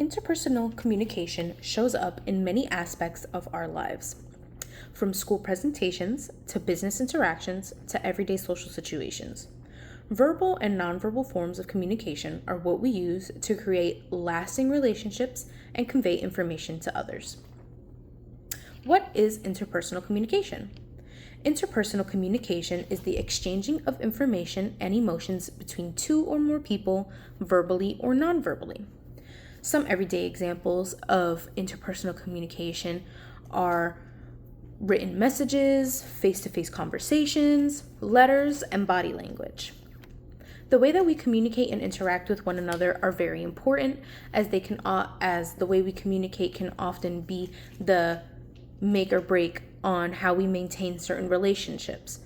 Interpersonal communication shows up in many aspects of our lives, from school presentations to business interactions to everyday social situations. Verbal and nonverbal forms of communication are what we use to create lasting relationships and convey information to others. What is interpersonal communication? Interpersonal communication is the exchanging of information and emotions between two or more people, verbally or nonverbally. Some everyday examples of interpersonal communication are written messages, face-to-face conversations, letters, and body language. The way that we communicate and interact with one another are very important, as the way we communicate can often be the make or break on how we maintain certain relationships,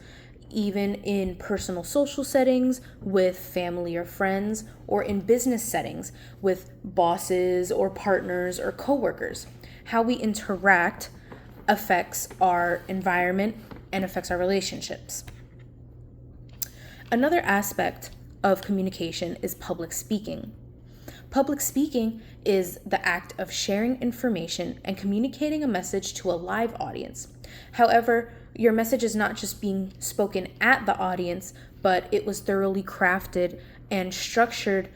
even in personal social settings with family or friends, or in business settings with bosses or partners or coworkers. How we interact affects our environment and affects our relationships. Another aspect of communication is public speaking. Public speaking is the act of sharing information and communicating a message to a live audience. However, your message is not just being spoken at the audience, but it was thoroughly crafted and structured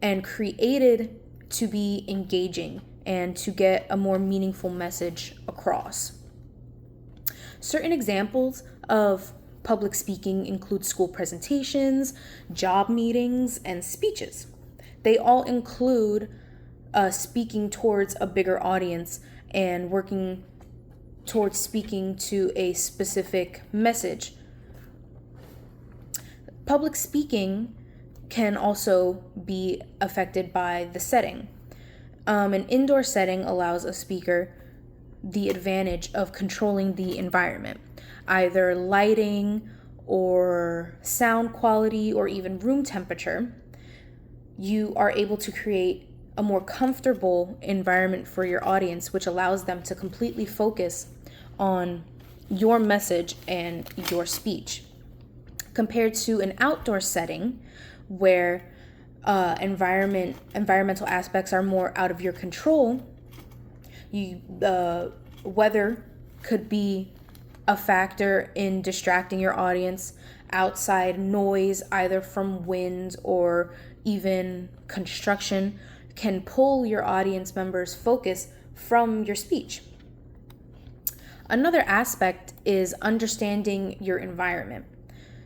and created to be engaging and to get a more meaningful message across. Certain examples of public speaking include school presentations, job meetings, and speeches. They all include speaking towards a bigger audience and working towards speaking to a specific message. Public speaking can also be affected by the setting. An indoor setting allows a speaker the advantage of controlling the environment, either lighting or sound quality or even room temperature. You are able to create a more comfortable environment for your audience, which allows them to completely focus on your message and your speech, compared to an outdoor setting where environmental aspects are more out of your control. The weather could be a factor in distracting your audience. Outside noise, either from wind or even construction, can pull your audience members' focus from your speech. Another aspect is understanding your environment.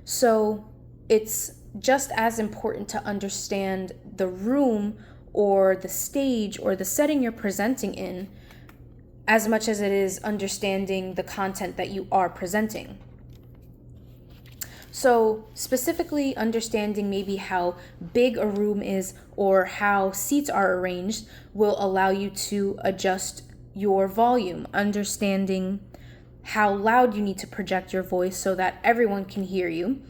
So it's just as important to understand the room or the stage or the setting you're presenting in as much as it is understanding the content that you are presenting. So specifically understanding maybe how big a room is or how seats are arranged will allow you to adjust your volume, understanding how loud you need to project your voice so that everyone can hear you,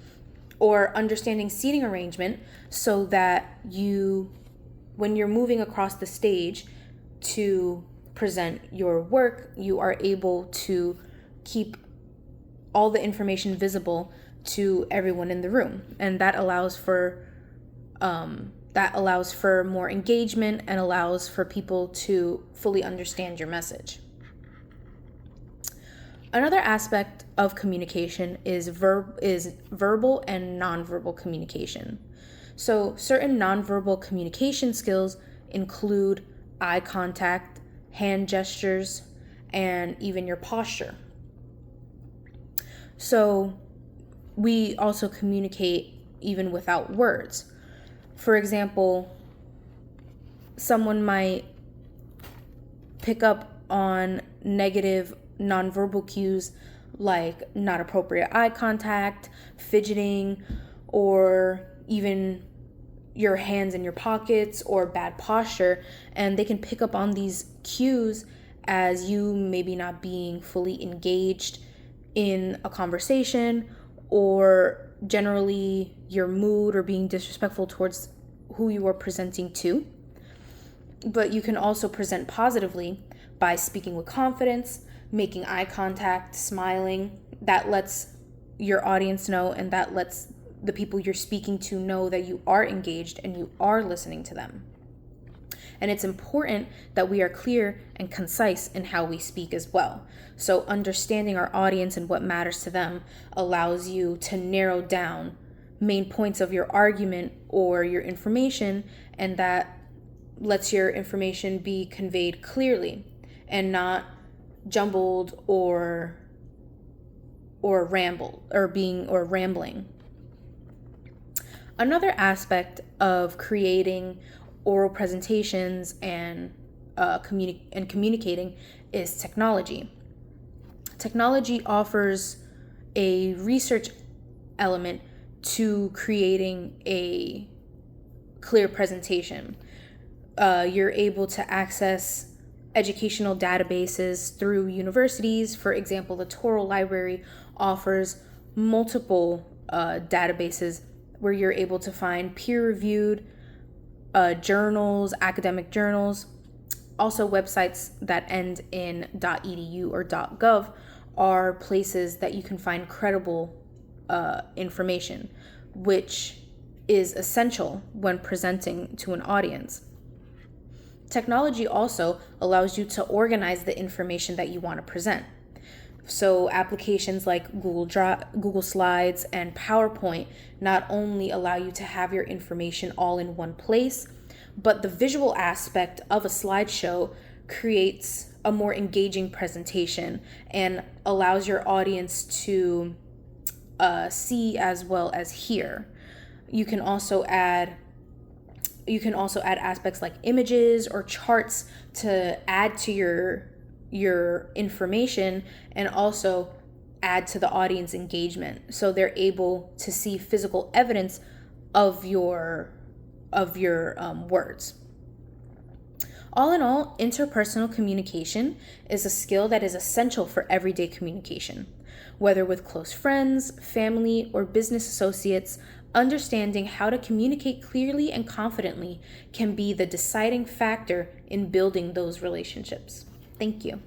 or understanding seating arrangement so that when you're moving across the stage to present your work, you are able to keep all the information visible to everyone in the room, and that allows for more engagement and allows for people to fully understand your message. Another aspect of communication is verbal and nonverbal communication. So certain nonverbal communication skills include eye contact, hand gestures, and even your posture. So we also communicate even without words. For example, someone might pick up on negative nonverbal cues like not appropriate eye contact, fidgeting, or even your hands in your pockets or bad posture, and they can pick up on these cues as you maybe not being fully engaged in a conversation, or generally your mood, or being disrespectful towards who you are presenting to. But you can also present positively by speaking with confidence, making eye contact, smiling. That lets your audience know, and that lets the people you're speaking to know that you are engaged and you are listening to them. And it's important that we are clear and concise in how we speak as well. So understanding our audience and what matters to them allows you to narrow down main points of your argument or your information, and that lets your information be conveyed clearly and not jumbled or rambling. Another aspect of creating oral presentations and communicating is technology. Technology offers a research element to creating a clear presentation. You're able to access educational databases through universities. For example, the Touro Library offers multiple databases where you're able to find peer-reviewed journals, academic journals. Also, websites that end in .edu or .gov are places that you can find credible information, which is essential when presenting to an audience. Technology also allows you to organize the information that you want to present. So applications like Google Slides and PowerPoint not only allow you to have your information all in one place, but the visual aspect of a slideshow creates a more engaging presentation and allows your audience to see as well as hear. You can also add aspects like images or charts to add to your information and also add to the audience engagement, so they're able to see physical evidence of your words. All in all, interpersonal communication is a skill that is essential for everyday communication. Whether with close friends, family, or business associates, understanding how to communicate clearly and confidently can be the deciding factor in building those relationships. Thank you.